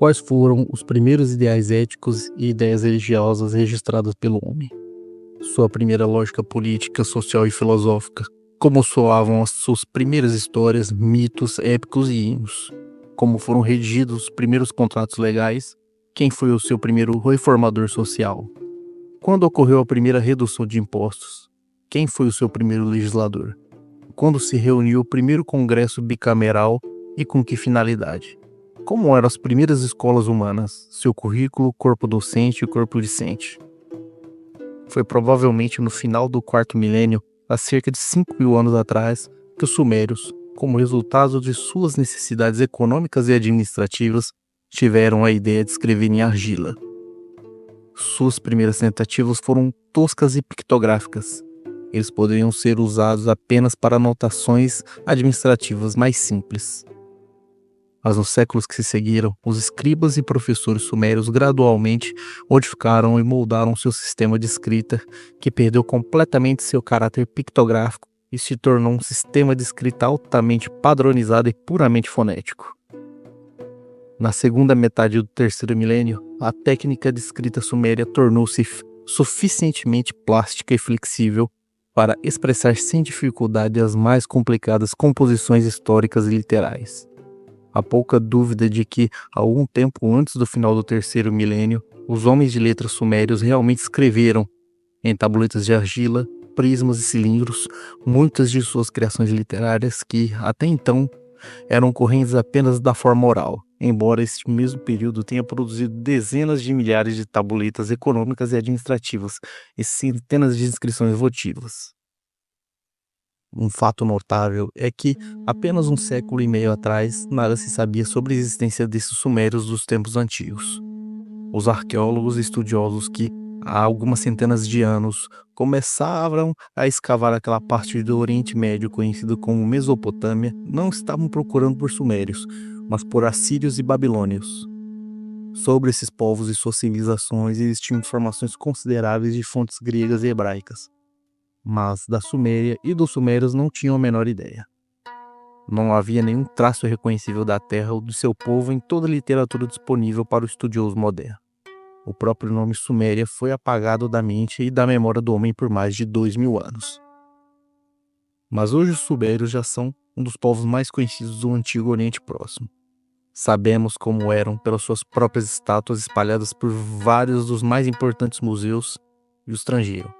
Quais foram os primeiros ideais éticos e ideias religiosas registradas pelo homem? Sua primeira lógica política, social e filosófica. Como soavam as suas primeiras histórias, mitos, épicos e hinos? Como foram redigidos os primeiros contratos legais? Quem foi o seu primeiro reformador social? Quando ocorreu a primeira redução de impostos? Quem foi o seu primeiro legislador? Quando se reuniu o primeiro congresso bicameral e com que finalidade? Como eram as primeiras escolas humanas, seu currículo, corpo docente e corpo discente? Foi provavelmente no final do quarto milênio, há cerca de 5.000 anos atrás, que os sumérios, como resultado de suas necessidades econômicas e administrativas, tiveram a ideia de escrever em argila. Suas primeiras tentativas foram toscas e pictográficas. Eles poderiam ser usados apenas para anotações administrativas mais simples. Mas nos séculos que se seguiram, os escribas e professores sumérios gradualmente modificaram e moldaram seu sistema de escrita, que perdeu completamente seu caráter pictográfico e se tornou um sistema de escrita altamente padronizado e puramente fonético. Na segunda metade do terceiro milênio, a técnica de escrita suméria tornou-se suficientemente plástica e flexível para expressar sem dificuldade as mais complicadas composições históricas e literais. Há pouca dúvida de que, algum tempo antes do final do terceiro milênio, os homens de letras sumérios realmente escreveram, em tabuletas de argila, prismas e cilindros, muitas de suas criações literárias que, até então, eram correntes apenas da forma oral, embora este mesmo período tenha produzido dezenas de milhares de tabuletas econômicas e administrativas e centenas de inscrições votivas. Um fato notável é que, apenas um século e meio atrás, nada se sabia sobre a existência desses sumérios dos tempos antigos. Os arqueólogos e estudiosos que, há algumas centenas de anos, começaram a escavar aquela parte do Oriente Médio conhecida como Mesopotâmia, não estavam procurando por sumérios, mas por assírios e babilônios. Sobre esses povos e suas civilizações existiam informações consideráveis de fontes gregas e hebraicas, mas da Suméria e dos sumérios não tinham a menor ideia. Não havia nenhum traço reconhecível da terra ou do seu povo em toda a literatura disponível para o estudioso moderno. O próprio nome Suméria foi apagado da mente e da memória do homem por mais de 2.000 anos. Mas hoje os sumérios já são um dos povos mais conhecidos do Antigo Oriente Próximo. Sabemos como eram pelas suas próprias estátuas espalhadas por vários dos mais importantes museus do estrangeiro.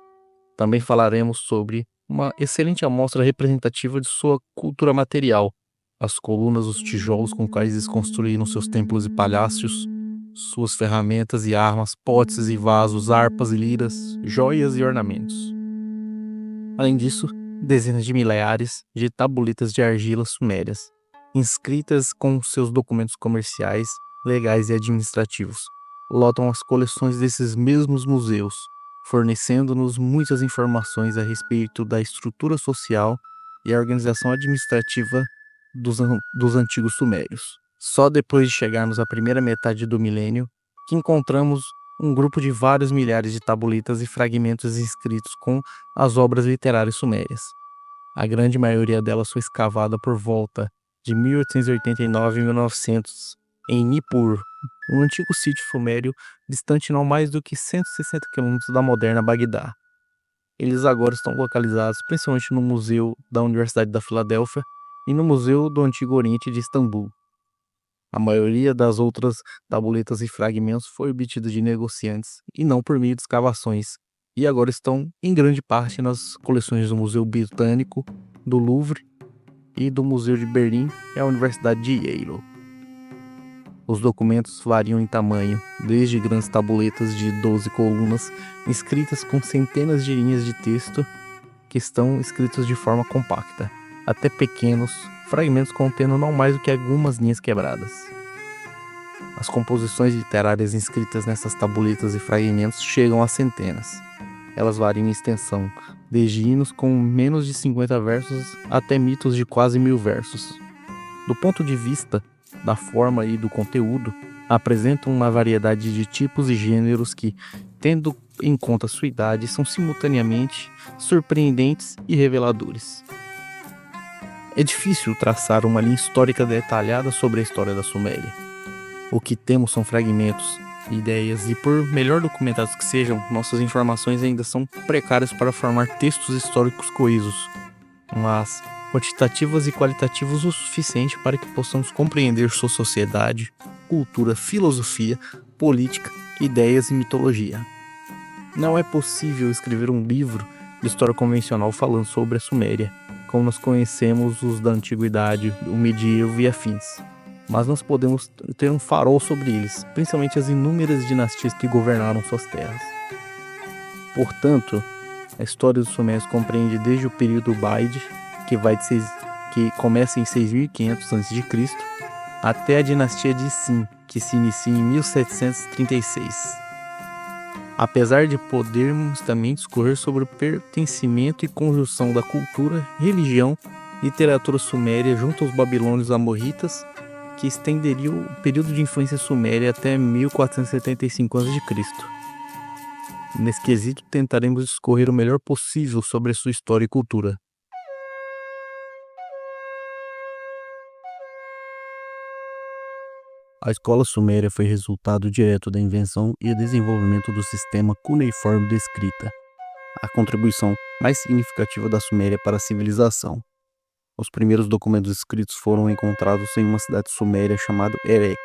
Também falaremos sobre uma excelente amostra representativa de sua cultura material, as colunas, os tijolos com quais eles construíram seus templos e palácios, suas ferramentas e armas, potes e vasos, harpas e liras, joias e ornamentos. Além disso, dezenas de milhares de tabuletas de argila sumérias, inscritas com seus documentos comerciais, legais e administrativos, lotam as coleções desses mesmos museus, fornecendo-nos muitas informações a respeito da estrutura social e a organização administrativa dos antigos sumérios. Só depois de chegarmos à primeira metade do milênio que encontramos um grupo de vários milhares de tabuletas e fragmentos inscritos com as obras literárias sumérias. A grande maioria delas foi escavada por volta de 1889 e 1900 em Nippur, um antigo sítio sumério distante não mais do que 160 km da moderna Bagdá. Eles agora estão localizados principalmente no Museu da Universidade da Filadélfia e no Museu do Antigo Oriente de Istambul. A maioria das outras tabuletas e fragmentos foi obtida de negociantes e não por meio de escavações, e agora estão em grande parte nas coleções do Museu Britânico, do Louvre e do Museu de Berlim e a Universidade de Yale. Os documentos variam em tamanho, desde grandes tabuletas de 12 colunas, escritas com centenas de linhas de texto que estão escritas de forma compacta, até pequenos fragmentos contendo não mais do que algumas linhas quebradas. As composições literárias inscritas nessas tabuletas e fragmentos chegam a centenas. Elas variam em extensão, desde hinos com menos de 50 versos até mitos de quase 1.000 versos. Do ponto de vista da forma e do conteúdo, apresentam uma variedade de tipos e gêneros que, tendo em conta sua idade, são simultaneamente surpreendentes e reveladores. É difícil traçar uma linha histórica detalhada sobre a história da Suméria. O que temos são fragmentos, ideias, e por melhor documentados que sejam, nossas informações ainda são precárias para formar textos históricos coesos, mas quantitativos e qualitativos o suficiente para que possamos compreender sua sociedade, cultura, filosofia, política, ideias e mitologia. Não é possível escrever um livro de história convencional falando sobre a Suméria, como nós conhecemos os da Antiguidade, o medievo e afins. Mas nós podemos ter um farol sobre eles, principalmente as inúmeras dinastias que governaram suas terras. Portanto, a história dos Sumérios compreende desde o período Ubaide, que começa em 6500 a.C., até a dinastia de Sin, que se inicia em 1736. Apesar de podermos também discorrer sobre o pertencimento e conjunção da cultura, religião e literatura suméria junto aos babilônios amorritas, que estenderia o período de influência suméria até 1475 a.C. Nesse quesito, tentaremos discorrer o melhor possível sobre a sua história e cultura. A escola suméria foi resultado direto da invenção e desenvolvimento do sistema cuneiforme de escrita, a contribuição mais significativa da Suméria para a civilização. Os primeiros documentos escritos foram encontrados em uma cidade suméria chamada Erech,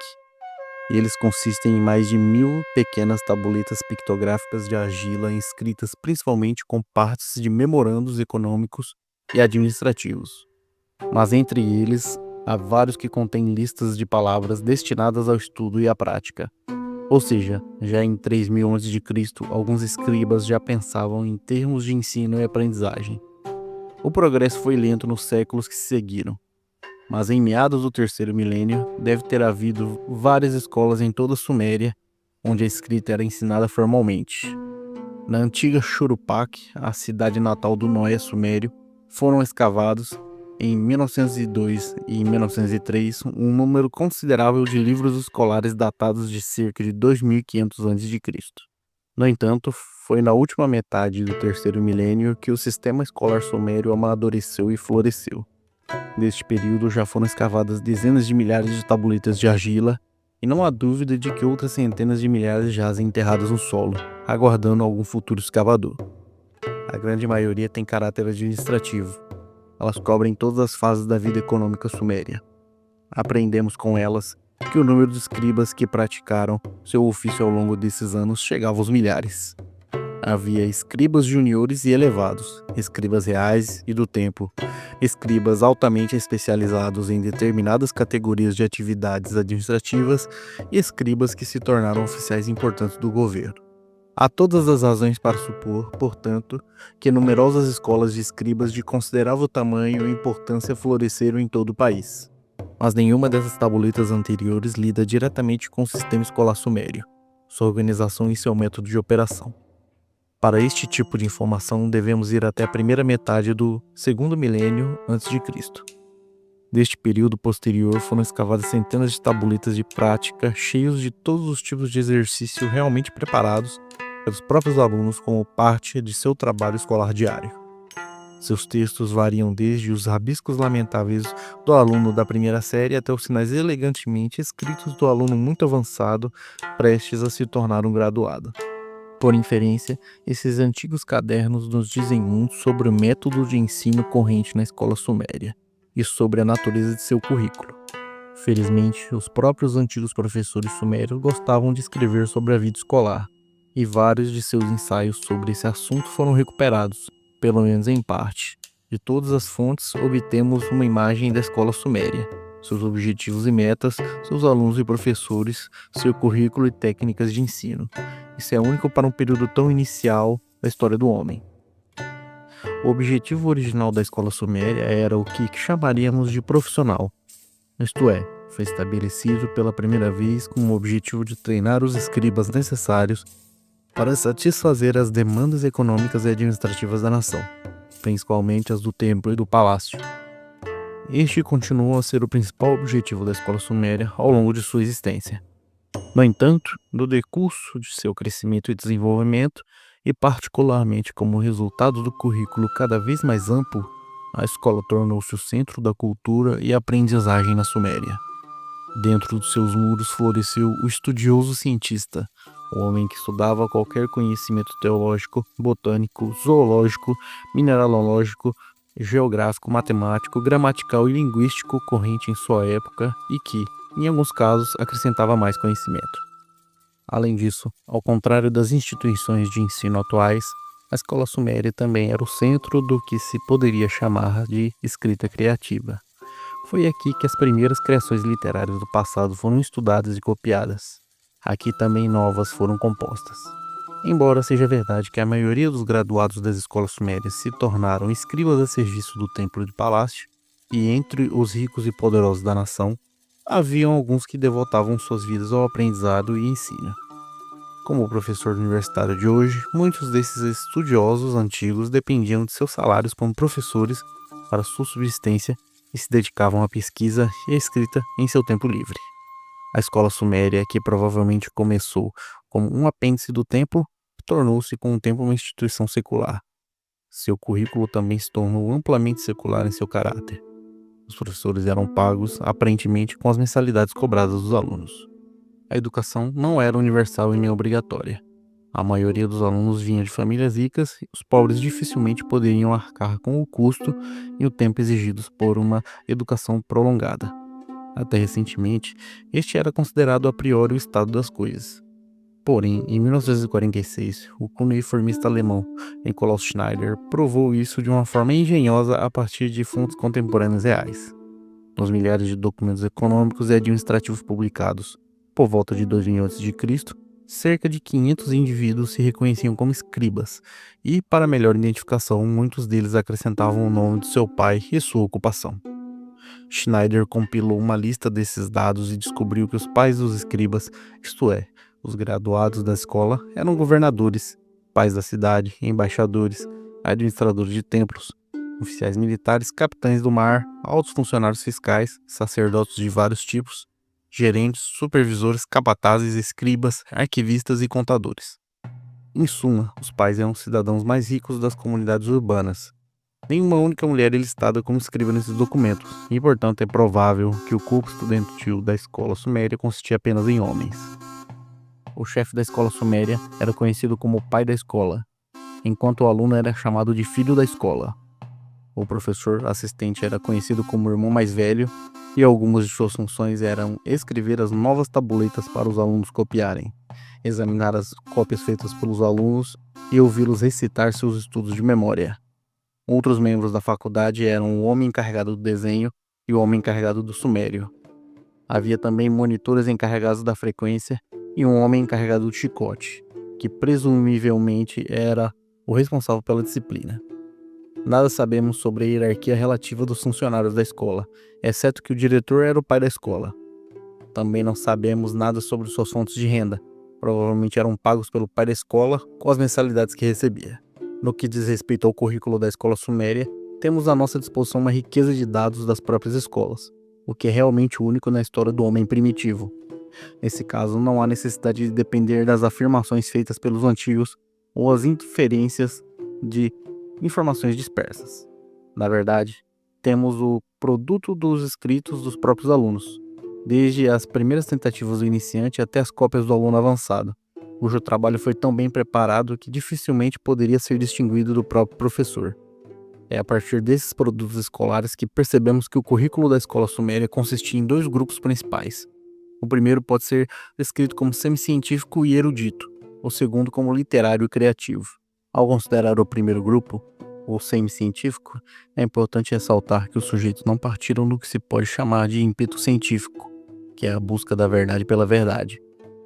e eles consistem em mais de 1000 pequenas tabuletas pictográficas de argila inscritas principalmente com partes de memorandos econômicos e administrativos. Mas entre eles, há vários que contêm listas de palavras destinadas ao estudo e à prática. Ou seja, já em 3000 a.C., alguns escribas já pensavam em termos de ensino e aprendizagem. O progresso foi lento nos séculos que se seguiram, mas em meados do terceiro milênio deve ter havido várias escolas em toda a Suméria, onde a escrita era ensinada formalmente. Na antiga Churupaq, a cidade natal do Noé sumério, foram escavados, em 1902 e 1903, um número considerável de livros escolares datados de cerca de 2500 a.C. No entanto, foi na última metade do terceiro milênio que o sistema escolar sumério amadureceu e floresceu. Neste período já foram escavadas dezenas de milhares de tabuletas de argila, e não há dúvida de que outras centenas de milhares jazem enterradas no solo, aguardando algum futuro escavador. A grande maioria tem caráter administrativo. Elas cobrem todas as fases da vida econômica suméria. Aprendemos com elas que o número de escribas que praticaram seu ofício ao longo desses anos chegava aos milhares. Havia escribas juniores e elevados, escribas reais e do tempo, escribas altamente especializados em determinadas categorias de atividades administrativas e escribas que se tornaram oficiais importantes do governo. Há todas as razões para supor, portanto, que numerosas escolas de escribas de considerável tamanho e importância floresceram em todo o país. Mas nenhuma dessas tabuletas anteriores lida diretamente com o sistema escolar sumério, sua organização e seu método de operação. Para este tipo de informação, devemos ir até a primeira metade do segundo milênio a.C. Deste período posterior foram escavadas centenas de tabuletas de prática, cheios de todos os tipos de exercício realmente preparados pelos próprios alunos como parte de seu trabalho escolar diário. Seus textos variam desde os rabiscos lamentáveis do aluno da primeira série até os sinais elegantemente escritos do aluno muito avançado, prestes a se tornar um graduado. Por inferência, esses antigos cadernos nos dizem muito sobre o método de ensino corrente na escola suméria e sobre a natureza de seu currículo. Felizmente, os próprios antigos professores sumérios gostavam de escrever sobre a vida escolar, e vários de seus ensaios sobre esse assunto foram recuperados, pelo menos em parte. De todas as fontes, obtemos uma imagem da escola suméria, seus objetivos e metas, seus alunos e professores, seu currículo e técnicas de ensino. Isso é único para um período tão inicial da história do homem. O objetivo original da escola suméria era o que chamaríamos de profissional, isto é, foi estabelecido pela primeira vez com o objetivo de treinar os escribas necessários para satisfazer as demandas econômicas e administrativas da nação, principalmente as do templo e do palácio. Este continuou a ser o principal objetivo da escola suméria ao longo de sua existência. No entanto, no decurso de seu crescimento e desenvolvimento, e particularmente como resultado do currículo cada vez mais amplo, a escola tornou-se o centro da cultura e aprendizagem na Suméria. Dentro dos seus muros floresceu o estudioso cientista, o homem que estudava qualquer conhecimento teológico, botânico, zoológico, mineralógico, geográfico, matemático, gramatical e linguístico corrente em sua época e que, em alguns casos, acrescentava mais conhecimento. Além disso, ao contrário das instituições de ensino atuais, a escola suméria também era o centro do que se poderia chamar de escrita criativa. Foi aqui que as primeiras criações literárias do passado foram estudadas e copiadas. Aqui também novas foram compostas. Embora seja verdade que a maioria dos graduados das escolas sumérias se tornaram escribas a serviço do templo de palácio, e entre os ricos e poderosos da nação, haviam alguns que devotavam suas vidas ao aprendizado e ensino. Como o professor universitário de hoje, muitos desses estudiosos antigos dependiam de seus salários como professores para sua subsistência e se dedicavam à pesquisa e à escrita em seu tempo livre. A escola suméria, que provavelmente começou como um apêndice do templo, tornou-se com o tempo uma instituição secular. Seu currículo também se tornou amplamente secular em seu caráter. Os professores eram pagos, aparentemente, com as mensalidades cobradas dos alunos. A educação não era universal e nem obrigatória. A maioria dos alunos vinha de famílias ricas e os pobres dificilmente poderiam arcar com o custo e o tempo exigidos por uma educação prolongada. Até recentemente, este era considerado a priori o estado das coisas. Porém, em 1946, o cuneiformista alemão Nikolaus Schneider provou isso de uma forma engenhosa a partir de fontes contemporâneas reais. Nos milhares de documentos econômicos e administrativos publicados por volta de 2000 a.C., cerca de 500 indivíduos se reconheciam como escribas, e, para melhor identificação, muitos deles acrescentavam o nome do seu pai e sua ocupação. Schneider compilou uma lista desses dados e descobriu que os pais dos escribas, isto é, os graduados da escola, eram governadores, pais da cidade, embaixadores, administradores de templos, oficiais militares, capitães do mar, altos funcionários fiscais, sacerdotes de vários tipos, gerentes, supervisores, capatazes, escribas, arquivistas e contadores. Em suma, os pais eram os cidadãos mais ricos das comunidades urbanas. Nenhuma única mulher é listada como escriba nesses documentos, e portanto é provável que o corpo estudantil da escola suméria consistia apenas em homens. O chefe da escola suméria era conhecido como pai da escola, enquanto o aluno era chamado de filho da escola. O professor assistente era conhecido como irmão mais velho, e algumas de suas funções eram escrever as novas tabuletas para os alunos copiarem, examinar as cópias feitas pelos alunos e ouvi-los recitar seus estudos de memória. Outros membros da faculdade eram o homem encarregado do desenho e o homem encarregado do sumério. Havia também monitores encarregados da frequência e um homem encarregado do chicote, que presumivelmente era o responsável pela disciplina. Nada sabemos sobre a hierarquia relativa dos funcionários da escola, exceto que o diretor era o pai da escola. Também não sabemos nada sobre suas fontes de renda. Provavelmente eram pagos pelo pai da escola com as mensalidades que recebia. No que diz respeito ao currículo da escola suméria, temos à nossa disposição uma riqueza de dados das próprias escolas, o que é realmente único na história do homem primitivo. Nesse caso, não há necessidade de depender das afirmações feitas pelos antigos ou as inferências de informações dispersas. Na verdade, temos o produto dos escritos dos próprios alunos, desde as primeiras tentativas do iniciante até as cópias do aluno avançado, cujo trabalho foi tão bem preparado que dificilmente poderia ser distinguido do próprio professor. É a partir desses produtos escolares que percebemos que o currículo da escola suméria consistia em dois grupos principais. O primeiro pode ser descrito como semicientífico e erudito, o segundo como literário e criativo. Ao considerar o primeiro grupo, o semicientífico, é importante ressaltar que os sujeitos não partiram do que se pode chamar de ímpeto científico, que é a busca da verdade pela verdade.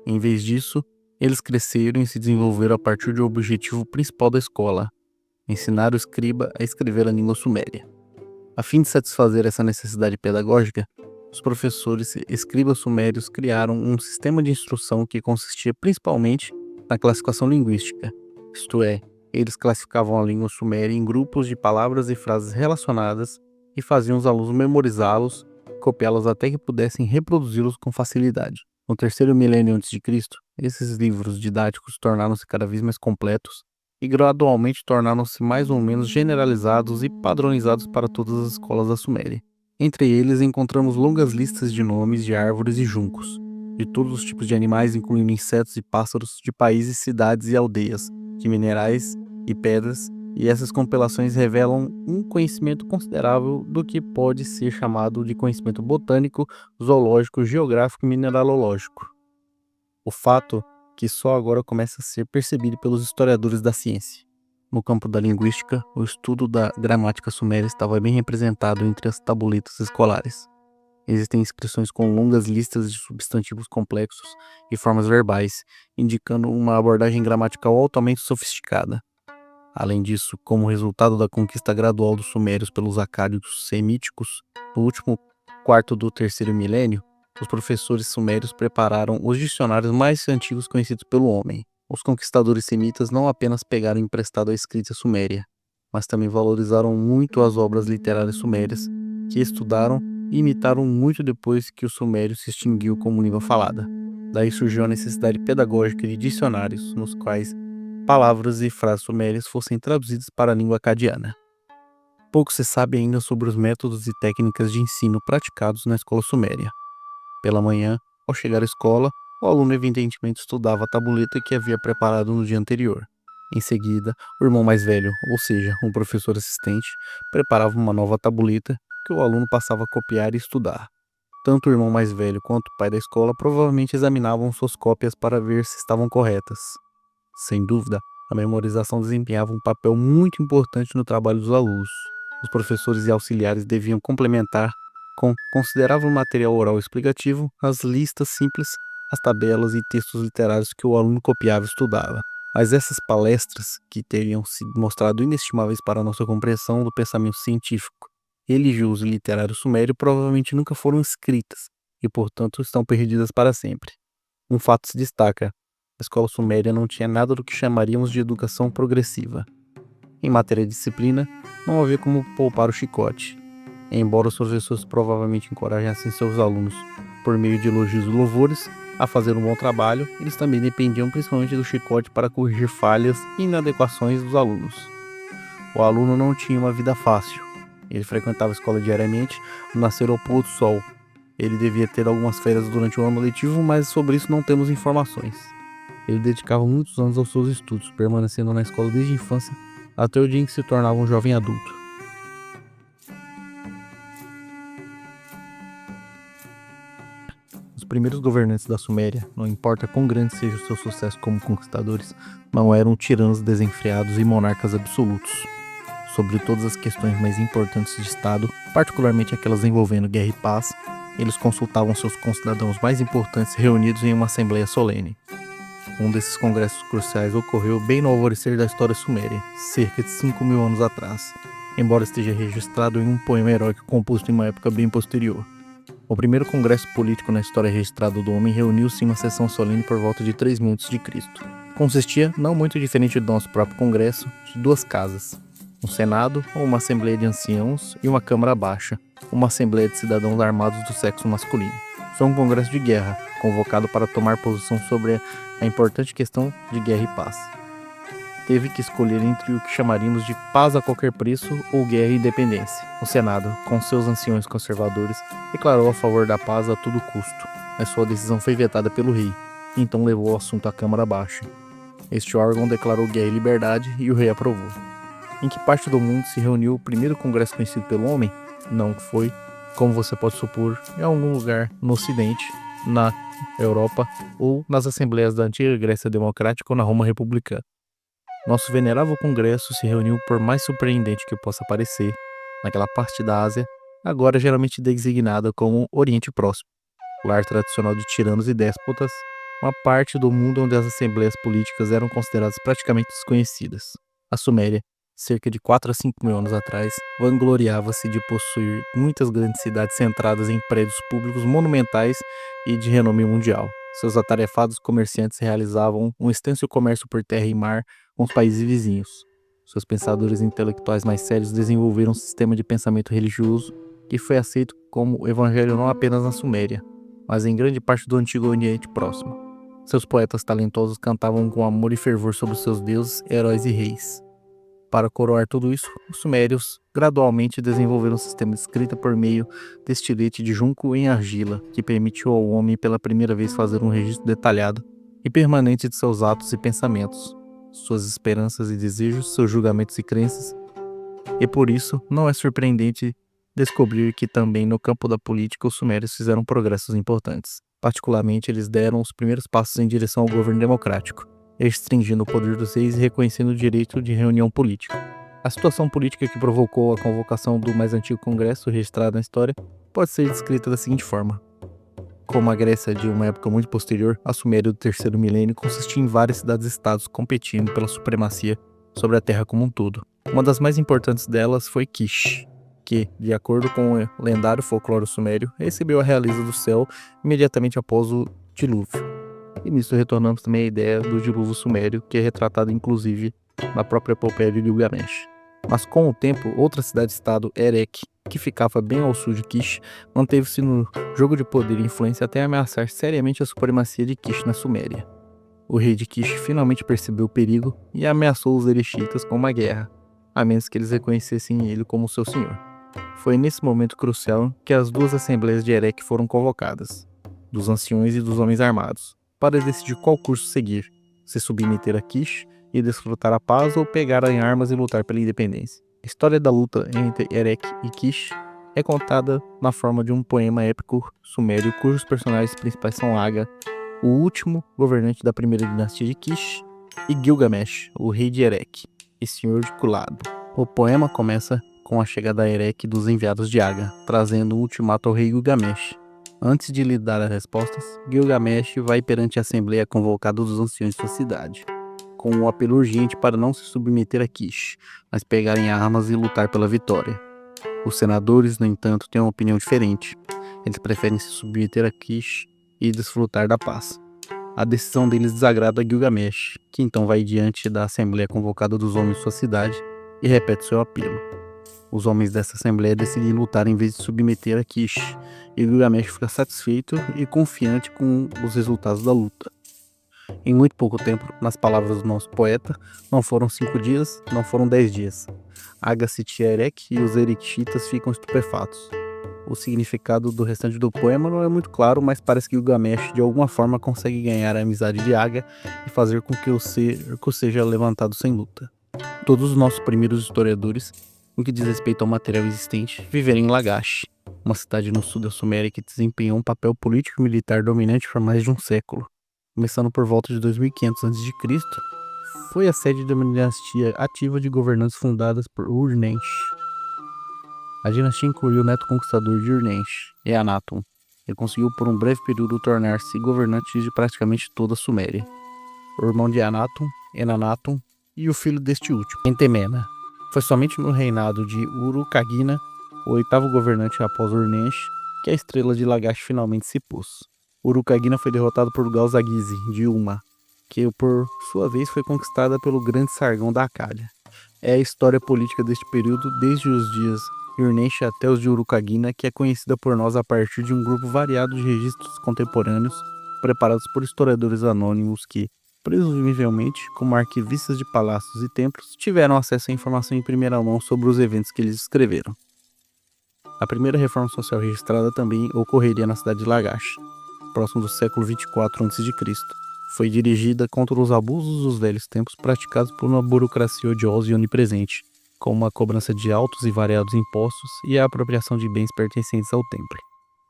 Em vez disso, eles cresceram e se desenvolveram a partir do objetivo principal da escola: ensinar o escriba a escrever a língua suméria. A fim de satisfazer essa necessidade pedagógica, os professores escribas sumérios criaram um sistema de instrução que consistia principalmente na classificação linguística, isto é, eles classificavam a língua suméria em grupos de palavras e frases relacionadas e faziam os alunos memorizá-los e copiá-los até que pudessem reproduzi-los com facilidade. No terceiro milênio a.C., esses livros didáticos tornaram-se cada vez mais completos e gradualmente tornaram-se mais ou menos generalizados e padronizados para todas as escolas da Suméria. Entre eles encontramos longas listas de nomes de árvores e juncos, de todos os tipos de animais, incluindo insetos e pássaros, de países, cidades e aldeias, de minerais e pedras, e essas compilações revelam um conhecimento considerável do que pode ser chamado de conhecimento botânico, zoológico, geográfico e mineralológico. O fato que só agora começa a ser percebido pelos historiadores da ciência. No campo da linguística, o estudo da gramática suméria estava bem representado entre as tabuletas escolares. Existem inscrições com longas listas de substantivos complexos e formas verbais, indicando uma abordagem gramatical altamente sofisticada. Além disso, como resultado da conquista gradual dos sumérios pelos acádios semíticos no último quarto do terceiro milênio, os professores sumérios prepararam os dicionários mais antigos conhecidos pelo homem. Os conquistadores semitas não apenas pegaram emprestado a escrita suméria, mas também valorizaram muito as obras literárias sumérias, que estudaram e imitaram muito depois que o sumério se extinguiu como língua falada. Daí surgiu a necessidade pedagógica de dicionários, nos quais palavras e frases sumérias fossem traduzidas para a língua acadiana. Pouco se sabe ainda sobre os métodos e técnicas de ensino praticados na escola suméria. Pela manhã, ao chegar à escola, o aluno evidentemente estudava a tabuleta que havia preparado no dia anterior. Em seguida, o irmão mais velho, ou seja, um professor assistente, preparava uma nova tabuleta que o aluno passava a copiar e estudar. Tanto o irmão mais velho quanto o pai da escola provavelmente examinavam suas cópias para ver se estavam corretas. Sem dúvida, a memorização desempenhava um papel muito importante no trabalho dos alunos. Os professores e auxiliares deviam complementar com considerável material oral explicativo as listas simples, as tabelas e textos literários que o aluno copiava e estudava. Mas essas palestras, que teriam se mostrado inestimáveis para a nossa compreensão do pensamento científico, religioso e literário sumério, provavelmente nunca foram escritas e, portanto, estão perdidas para sempre. Um fato se destaca: a escola suméria não tinha nada do que chamaríamos de educação progressiva. Em matéria de disciplina, não havia como poupar o chicote. Embora os professores provavelmente encorajassem seus alunos, por meio de elogios e louvores, a fazer um bom trabalho, eles também dependiam principalmente do chicote para corrigir falhas e inadequações dos alunos. O aluno não tinha uma vida fácil. Ele frequentava a escola diariamente, do nascer ao pôr do sol. Ele devia ter algumas férias durante o ano letivo, mas sobre isso não temos informações. Ele dedicava muitos anos aos seus estudos, permanecendo na escola desde a infância até o dia em que se tornava um jovem adulto. Os primeiros governantes da Suméria, não importa quão grande seja o seu sucesso como conquistadores, não eram tiranos desenfreados e monarcas absolutos. Sobre todas as questões mais importantes de Estado, particularmente aquelas envolvendo guerra e paz, eles consultavam seus concidadãos mais importantes reunidos em uma assembleia solene. Um desses congressos cruciais ocorreu bem no alvorecer da história suméria, cerca de 5.000 anos atrás, embora esteja registrado em um poema heróico composto em uma época bem posterior. O primeiro congresso político na história registrada do homem reuniu-se em uma sessão solene por volta de 3.000 a.C. Consistia, não muito diferente do nosso próprio congresso, de duas casas: um senado, ou uma assembleia de anciãos, e uma câmara baixa, uma assembleia de cidadãos armados do sexo masculino. Foi um congresso de guerra, convocado para tomar posição sobre a importante questão de guerra e paz. Teve que escolher entre o que chamaríamos de paz a qualquer preço ou guerra e independência. O Senado, com seus anciões conservadores, declarou a favor da paz a todo custo, mas sua decisão foi vetada pelo rei, e então levou o assunto à Câmara Baixa. Este órgão declarou guerra e liberdade e o rei aprovou. Em que parte do mundo se reuniu o primeiro congresso conhecido pelo homem? Não foi, como você pode supor, em algum lugar no Ocidente, na Europa ou nas assembleias da antiga Grécia Democrática ou na Roma Republicana. Nosso venerável congresso se reuniu, por mais surpreendente que possa parecer, naquela parte da Ásia, agora geralmente designada como Oriente Próximo, lar tradicional de tiranos e déspotas, uma parte do mundo onde as assembleias políticas eram consideradas praticamente desconhecidas. A Suméria, cerca de 4 a 5 mil anos atrás, vangloriava-se de possuir muitas grandes cidades centradas em prédios públicos monumentais e de renome mundial. Seus atarefados comerciantes realizavam um extenso comércio por terra e mar com os países vizinhos. Seus pensadores intelectuais mais sérios desenvolveram um sistema de pensamento religioso que foi aceito como evangelho não apenas na Suméria, mas em grande parte do antigo Oriente Próximo. Seus poetas talentosos cantavam com amor e fervor sobre seus deuses, heróis e reis. Para coroar tudo isso, os sumérios gradualmente desenvolveram um sistema de escrita por meio de estilete de junco em argila, que permitiu ao homem pela primeira vez fazer um registro detalhado e permanente de seus atos e pensamentos, suas esperanças e desejos, seus julgamentos e crenças. E por isso, não é surpreendente descobrir que também no campo da política os sumérios fizeram progressos importantes. Particularmente, eles deram os primeiros passos em direção ao governo democrático, restringindo o poder dos reis e reconhecendo o direito de reunião política. A situação política que provocou a convocação do mais antigo congresso registrado na história pode ser descrita da seguinte forma. Como a Grécia de uma época muito posterior, a Suméria do terceiro milênio consistia em várias cidades-estados competindo pela supremacia sobre a terra como um todo. Uma das mais importantes delas foi Kish, que, de acordo com o lendário folclore sumério, recebeu a realeza do céu imediatamente após o dilúvio. E nisso retornamos também à ideia do dilúvio sumério, que é retratado inclusive na própria epopeia de Gilgamesh. Mas com o tempo, outra cidade-estado, Erech, que ficava bem ao sul de Kish, manteve-se no jogo de poder e influência até ameaçar seriamente a supremacia de Kish na Suméria. O rei de Kish finalmente percebeu o perigo e ameaçou os erechitas com uma guerra, a menos que eles reconhecessem ele como seu senhor. Foi nesse momento crucial que as duas assembleias de Erech foram convocadas, dos anciões e dos homens armados, para decidir qual curso seguir, se submeter a Kish e desfrutar a paz ou pegar em armas e lutar pela independência. A história da luta entre Erech e Kish é contada na forma de um poema épico sumério cujos personagens principais são Aga, o último governante da primeira dinastia de Kish, e Gilgamesh, o rei de Erech e senhor de Kulado. O poema começa com a chegada a Erech dos enviados de Aga, trazendo um ultimato ao rei Gilgamesh. Antes de lhe dar as respostas, Gilgamesh vai perante a assembleia convocada dos anciões de sua cidade, com um apelo urgente para não se submeter a Kish, mas pegarem armas e lutar pela vitória. Os senadores, no entanto, têm uma opinião diferente. Eles preferem se submeter a Kish e desfrutar da paz. A decisão deles desagrada a Gilgamesh, que então vai diante da assembleia convocada dos homens de sua cidade e repete seu apelo. Os homens dessa assembleia decidem lutar em vez de submeter a Kish, e Gilgamesh fica satisfeito e confiante com os resultados da luta. Em muito pouco tempo, nas palavras do nosso poeta, não foram 5 dias, não foram 10 dias. Aga sitia Erech e os erechitas ficam estupefatos. O significado do restante do poema não é muito claro, mas parece que Gilgamesh de alguma forma consegue ganhar a amizade de Aga e fazer com que o cerco seja levantado sem luta. Todos os nossos primeiros historiadores, no que diz respeito ao material existente, viveram em Lagash, uma cidade no sul da Suméria que desempenhou um papel político e militar dominante por mais de um século. Começando por volta de 2500 a.C., foi a sede de uma dinastia ativa de governantes fundadas por Ur-Nench. A dinastia incluiu o neto conquistador de Ur-Nench, Eannatum. Ele conseguiu por um breve período tornar-se governante de praticamente toda a Suméria. O irmão de Eannatum, Enannatum, e o filho deste último, Entemena. Foi somente no reinado de Urukagina, o oitavo governante após Ur-Nench, que a estrela de Lagash finalmente se pôs. Urukagina foi derrotado por Galzagize, de Uma, que por sua vez foi conquistada pelo grande Sargão da Acádia. É a história política deste período, desde os dias de Ur-Nench até os de Urukagina, que é conhecida por nós a partir de um grupo variado de registros contemporâneos, preparados por historiadores anônimos que, presumivelmente, como arquivistas de palácios e templos, tiveram acesso à informação em primeira mão sobre os eventos que eles escreveram. A primeira reforma social registrada também ocorreria na cidade de Lagash, próximo do século 24 a.C. Foi dirigida contra os abusos dos velhos tempos praticados por uma burocracia odiosa e onipresente, como a cobrança de altos e variados impostos e a apropriação de bens pertencentes ao templo.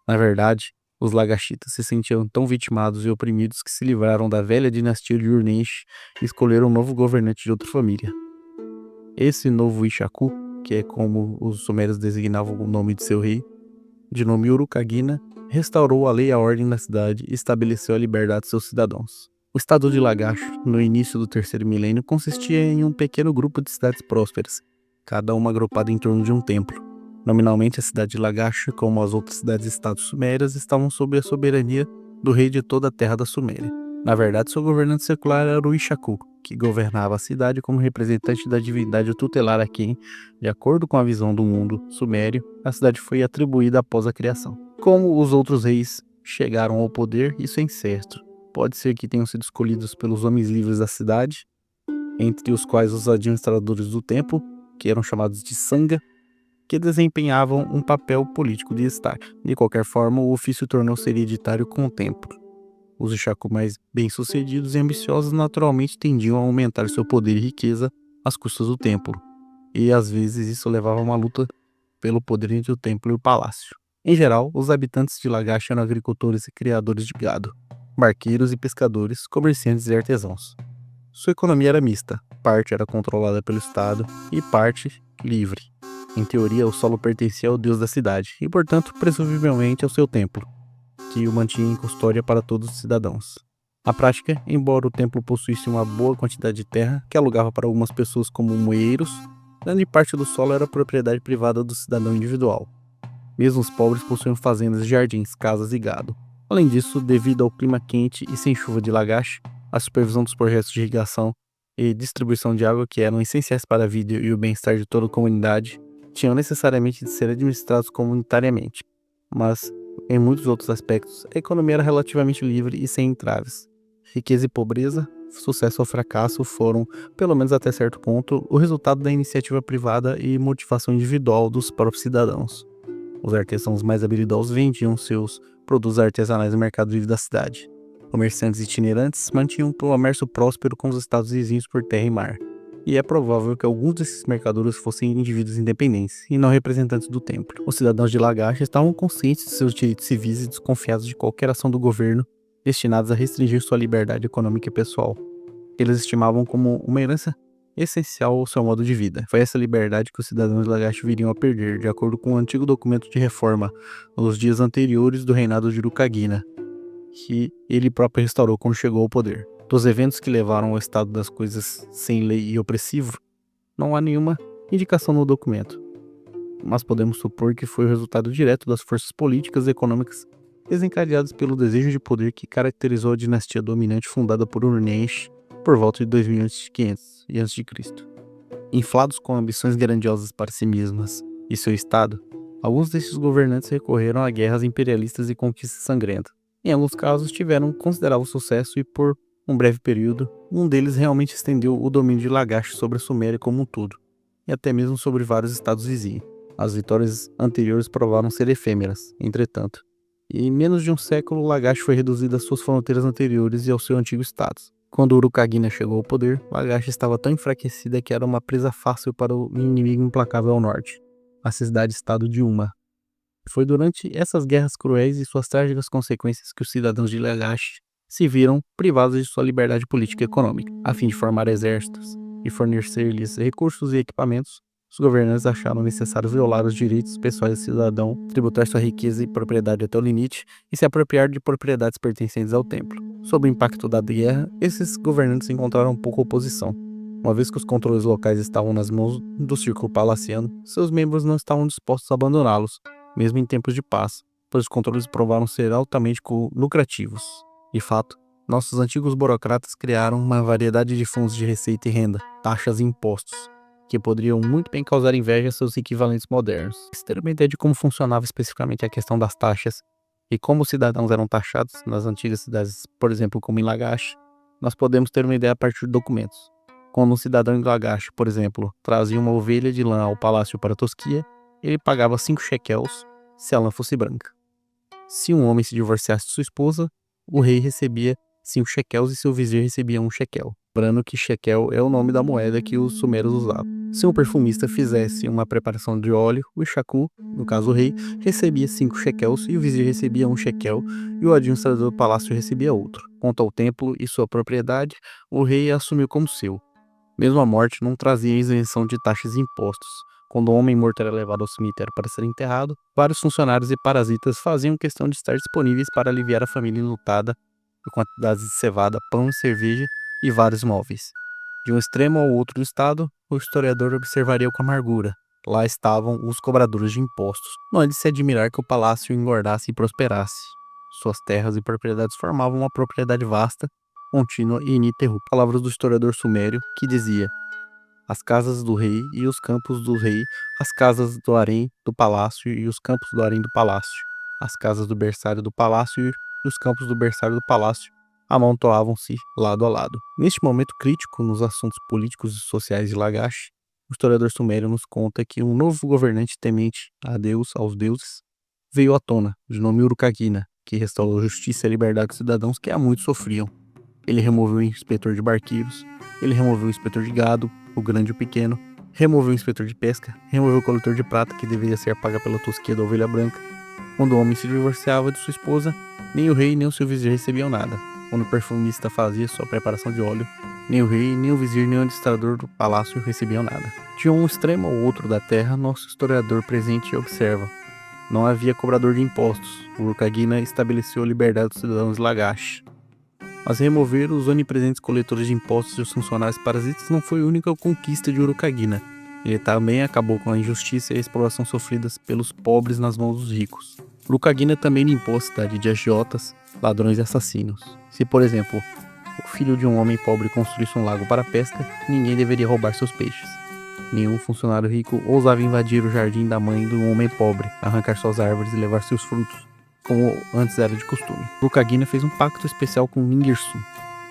Na verdade, os lagashitas se sentiam tão vitimados e oprimidos que se livraram da velha dinastia de Ur-Nench e escolheram um novo governante de outra família. Esse novo Ishaku, que é como os sumérios designavam o nome de seu rei, de nome Urukagina, restaurou a lei e a ordem na cidade e estabeleceu a liberdade de seus cidadãos. O estado de Lagash, no início do terceiro milênio, consistia em um pequeno grupo de cidades prósperas, cada uma agrupada em torno de um templo. Nominalmente, a cidade de Lagash, como as outras cidades-estados sumérias, estavam sob a soberania do rei de toda a terra da Suméria. Na verdade, seu governante secular era o Ishaku, que governava a cidade como representante da divindade tutelar a quem, de acordo com a visão do mundo sumério, a cidade foi atribuída após a criação. Como os outros reis chegaram ao poder, isso é incerto. Pode ser que tenham sido escolhidos pelos homens livres da cidade, entre os quais os administradores do templo, que eram chamados de Sangha, que desempenhavam um papel político de destaque. De qualquer forma, o ofício tornou-se hereditário com o tempo. Os Ishaku mais bem-sucedidos e ambiciosos naturalmente tendiam a aumentar seu poder e riqueza às custas do templo, e às vezes isso levava a uma luta pelo poder entre o templo e o palácio. Em geral, os habitantes de Lagash eram agricultores e criadores de gado, barqueiros e pescadores, comerciantes e artesãos. Sua economia era mista, parte era controlada pelo Estado e parte livre. Em teoria, o solo pertencia ao deus da cidade e, portanto, presumivelmente ao seu templo, que o mantinha em custódia para todos os cidadãos. Na prática, embora o templo possuísse uma boa quantidade de terra, que alugava para algumas pessoas como moeiros, grande parte do solo era propriedade privada do cidadão individual. Mesmo os pobres possuíam fazendas, jardins, casas e gado. Além disso, devido ao clima quente e sem chuva de Lagash, a supervisão dos projetos de irrigação e distribuição de água, que eram essenciais para a vida e o bem-estar de toda a comunidade, tinham necessariamente de ser administrados comunitariamente. Mas, em muitos outros aspectos, a economia era relativamente livre e sem entraves. Riqueza e pobreza, sucesso ou fracasso foram, pelo menos até certo ponto, o resultado da iniciativa privada e motivação individual dos próprios cidadãos. Os artesãos mais habilidosos vendiam seus produtos artesanais no mercado livre da cidade. Comerciantes itinerantes mantinham um comércio próspero com os estados vizinhos por terra e mar. E é provável que alguns desses mercadores fossem indivíduos independentes e não representantes do templo. Os cidadãos de Lagash estavam conscientes de seus direitos civis e desconfiados de qualquer ação do governo destinadas a restringir sua liberdade econômica e pessoal. Eles estimavam como uma herança essencial ao seu modo de vida. Foi essa liberdade que os cidadãos de Lagash viriam a perder, de acordo com um antigo documento de reforma, nos dias anteriores do reinado de Urukagina, que ele próprio restaurou quando chegou ao poder. Dos eventos que levaram ao estado das coisas sem lei e opressivo, não há nenhuma indicação no documento, mas podemos supor que foi o resultado direto das forças políticas e econômicas desencadeadas pelo desejo de poder que caracterizou a dinastia dominante fundada por Urnesh por volta de 2500 a.C. Inflados com ambições grandiosas para si mesmas e seu estado, alguns desses governantes recorreram a guerras imperialistas e conquistas sangrentas. Em alguns casos tiveram considerável sucesso e, por um breve período, um deles realmente estendeu o domínio de Lagash sobre a Suméria como um todo, e até mesmo sobre vários estados vizinhos. As vitórias anteriores provaram ser efêmeras, entretanto, e em menos de um século Lagash foi reduzido às suas fronteiras anteriores e ao seu antigo status. Quando Urukagina chegou ao poder, Lagash estava tão enfraquecida que era uma presa fácil para o inimigo implacável ao norte, a cidade-estado de Uma. Foi durante essas guerras cruéis e suas trágicas consequências que os cidadãos de Lagash se viram privados de sua liberdade política e econômica. A fim de formar exércitos e fornecer-lhes recursos e equipamentos, os governantes acharam necessário violar os direitos pessoais do cidadão, tributar sua riqueza e propriedade até o limite e se apropriar de propriedades pertencentes ao templo. Sob o impacto da guerra, esses governantes encontraram pouca oposição. Uma vez que os controles locais estavam nas mãos do círculo palaciano, seus membros não estavam dispostos a abandoná-los, mesmo em tempos de paz, pois os controles provaram ser altamente lucrativos. De fato, nossos antigos burocratas criaram uma variedade de fontes de receita e renda, taxas e impostos, que poderiam muito bem causar inveja a seus equivalentes modernos. Para ter uma ideia de como funcionava especificamente a questão das taxas e como os cidadãos eram taxados nas antigas cidades, por exemplo, como em Lagash, nós podemos ter uma ideia a partir de documentos. Quando um cidadão de Lagash, por exemplo, trazia uma ovelha de lã ao palácio para Tosquia, ele pagava 5 shekels se a lã fosse branca. Se um homem se divorciasse de sua esposa, o rei recebia 5 shekels e seu vizir recebia 1 shekel. Lembrando que shekel é o nome da moeda que os sumérios usavam. Se um perfumista fizesse uma preparação de óleo, o Ishaku, no caso o rei, recebia 5 shekels e o vizir recebia 1 shekel e o administrador do palácio recebia outro. Quanto ao templo e sua propriedade, o rei a assumiu como seu. Mesmo a morte não trazia isenção de taxas e impostos. Quando o homem morto era levado ao cemitério para ser enterrado, vários funcionários e parasitas faziam questão de estar disponíveis para aliviar a família enlutada por quantidades de cevada, pão e cerveja e vários móveis. De um extremo ao outro do estado, o historiador observaria com amargura. Lá estavam os cobradores de impostos. Não é de se admirar que o palácio engordasse e prosperasse. Suas terras e propriedades formavam uma propriedade vasta, contínua e ininterrupta. Palavras do historiador sumério, que dizia: as casas do rei e os campos do rei, as casas do harém do palácio e os campos do harém do palácio, as casas do berçário do palácio e os campos do berçário do palácio, amontoavam-se lado a lado. Neste momento crítico nos assuntos políticos e sociais de Lagash, o historiador sumério nos conta que um novo governante temente a Deus, aos deuses, veio à tona, de nome Urukagina, que restaurou justiça e liberdade dos cidadãos que há muito sofriam. Ele removeu o inspetor de barqueiros, ele removeu o inspetor de gado, o grande e o pequeno, removeu o inspetor de pesca, removeu o coletor de prata que deveria ser paga pela tosquia da ovelha branca. Quando o homem se divorciava de sua esposa, nem o rei nem o seu vizir recebiam nada. Quando o perfumista fazia sua preparação de óleo, nem o rei, nem o vizir, nem o administrador do palácio recebiam nada. De um extremo ao outro da terra, nosso historiador presente observa. Não havia cobrador de impostos. O Urukagina estabeleceu a liberdade dos cidadãos de Lagash. Mas remover os onipresentes coletores de impostos e os funcionários parasitas não foi a única conquista de Urukagina. Ele também acabou com a injustiça e a exploração sofridas pelos pobres nas mãos dos ricos. Urukagina também limpou a cidade de agiotas, ladrões e assassinos. Se, por exemplo, o filho de um homem pobre construísse um lago para a pesca, ninguém deveria roubar seus peixes. Nenhum funcionário rico ousava invadir o jardim da mãe de um homem pobre, arrancar suas árvores e levar seus frutos, como antes era de costume. Urukagina fez um pacto especial com Ningirsu,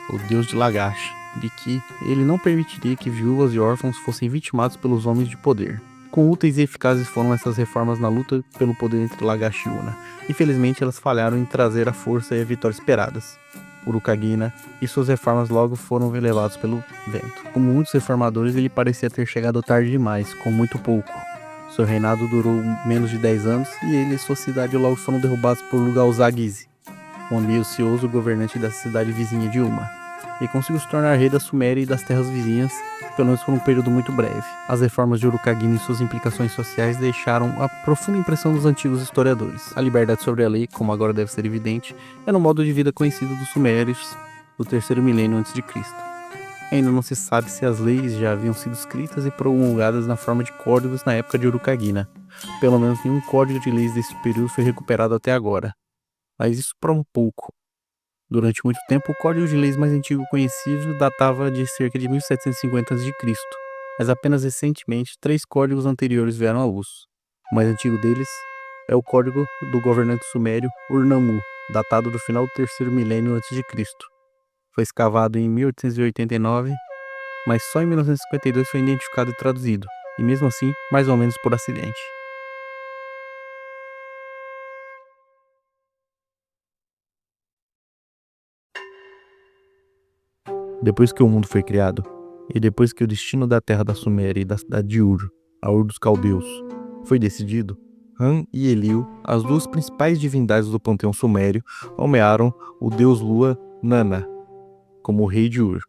o deus de Lagash, de que ele não permitiria que viúvas e órfãos fossem vitimados pelos homens de poder. Quão úteis e eficazes foram essas reformas na luta pelo poder entre Lagash e Una. Infelizmente, elas falharam em trazer a força e a vitória esperadas. Urukagina e suas reformas logo foram levados pelo vento. Como muitos reformadores, ele parecia ter chegado tarde demais, com muito pouco. Seu reinado durou menos de 10 anos e ele e sua cidade logo foram derrubados por Lugal-Zagizi, um ambicioso governante da cidade vizinha de Uma. Ele conseguiu se tornar rei da Suméria e das terras vizinhas, pelo menos por um período muito breve. As reformas de Urukagina e suas implicações sociais deixaram a profunda impressão dos antigos historiadores. A liberdade sobre a lei, como agora deve ser evidente, era um modo de vida conhecido dos sumérios do terceiro milênio antes de Cristo. Ainda não se sabe se as leis já haviam sido escritas e promulgadas na forma de códigos na época de Urukagina. Pelo menos nenhum código de leis desse período foi recuperado até agora. Mas isso para um pouco. Durante muito tempo, o código de leis mais antigo conhecido datava de cerca de 1750 a.C., mas apenas recentemente 3 códigos anteriores vieram à luz. O mais antigo deles é o código do governante sumério Ur-Nammu, datado do final do terceiro milênio a.C. Foi escavado em 1889, mas só em 1952 foi identificado e traduzido, e mesmo assim, mais ou menos por acidente. Depois que o mundo foi criado, e depois que o destino da terra da Suméria e da cidade de Ur, a Ur dos Caldeus, foi decidido, Ran e Elil, as duas principais divindades do panteão sumério, nomearam o deus Lua Nana como rei de Ur.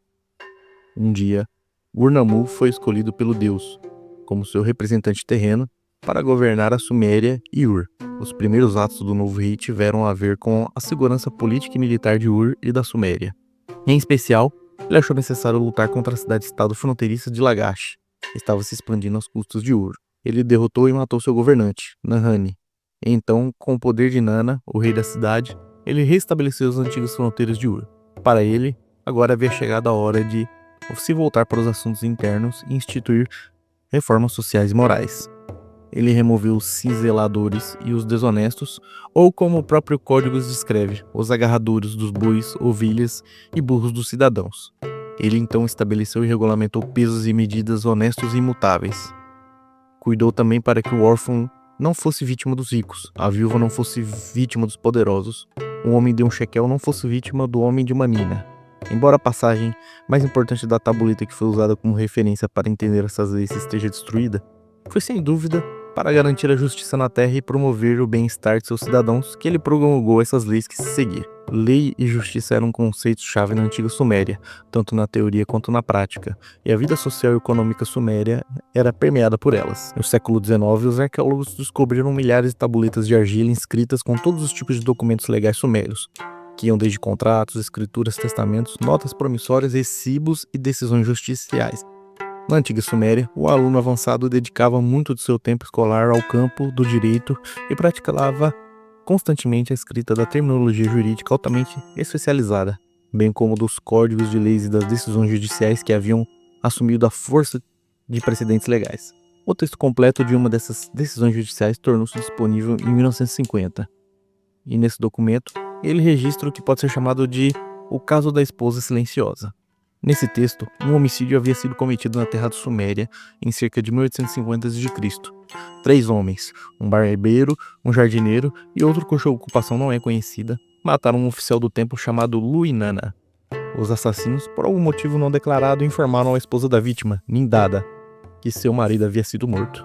Um dia, Ur-Nammu foi escolhido pelo deus, como seu representante terreno, para governar a Suméria e Ur. Os primeiros atos do novo rei tiveram a ver com a segurança política e militar de Ur e da Suméria. Em especial, ele achou necessário lutar contra a cidade-estado fronteiriça de Lagash, que estava se expandindo aos custos de Ur. Ele derrotou e matou seu governante, Nanhani. Então, com o poder de Nana, o rei da cidade, ele restabeleceu as antigas fronteiras de Ur. Para ele, agora havia chegado a hora de se voltar para os assuntos internos e instituir reformas sociais e morais. Ele removeu os cinzeladores e os desonestos, ou como o próprio código descreve, os agarradores dos bois, ovelhas e burros dos cidadãos. Ele então estabeleceu e regulamentou pesos e medidas honestos e imutáveis. Cuidou também para que o órfão não fosse vítima dos ricos, a viúva não fosse vítima dos poderosos, o homem de um shekel não fosse vítima do homem de uma mina. Embora a passagem mais importante da tabuleta que foi usada como referência para entender essas leis esteja destruída, foi sem dúvida para garantir a justiça na terra e promover o bem-estar de seus cidadãos que ele promulgou essas leis que se seguir. Lei e justiça eram conceitos-chave na antiga Suméria, tanto na teoria quanto na prática, e a vida social e econômica suméria era permeada por elas. No século XIX, os arqueólogos descobriram milhares de tabuletas de argila inscritas com todos os tipos de documentos legais sumérios, que iam desde contratos, escrituras, testamentos, notas promissórias, recibos e decisões justiciais. Na antiga Suméria, o aluno avançado dedicava muito de seu tempo escolar ao campo do direito e praticava constantemente a escrita da terminologia jurídica altamente especializada, bem como dos códigos de leis e das decisões judiciais que haviam assumido a força de precedentes legais. O texto completo de uma dessas decisões judiciais tornou-se disponível em 1950. E nesse documento, ele registra o que pode ser chamado de O caso da esposa silenciosa. Nesse texto, um homicídio havia sido cometido na terra de Suméria em cerca de 1850 a.C. 3 homens, um barbeiro, um jardineiro e outro cuja ocupação não é conhecida, mataram um oficial do templo chamado Luinana. Os assassinos, por algum motivo não declarado, informaram a esposa da vítima, Nindada, que seu marido havia sido morto.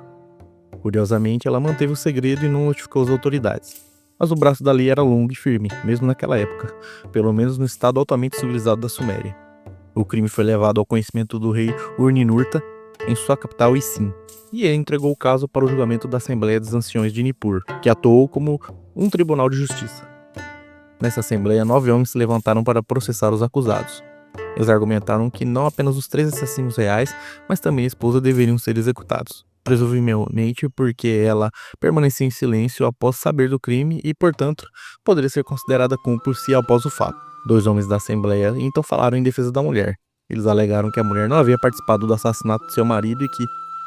Curiosamente, ela manteve o segredo e não notificou as autoridades. Mas o braço da lei era longo e firme, mesmo naquela época, pelo menos no estado altamente civilizado da Suméria. O crime foi levado ao conhecimento do rei Ur-Ninurta em sua capital Isin, e ele entregou o caso para o julgamento da Assembleia dos Anciões de Nippur, que atuou como um tribunal de justiça. Nessa assembleia, 9 homens se levantaram para processar os acusados. Eles argumentaram que não apenas os 3 assassinos reais, mas também a esposa deveriam ser executados, presumivelmente porque ela permanecia em silêncio após saber do crime e, portanto, poderia ser considerada cúmplice após o fato. 2 homens da Assembleia então falaram em defesa da mulher. Eles alegaram que a mulher não havia participado do assassinato de seu marido e que,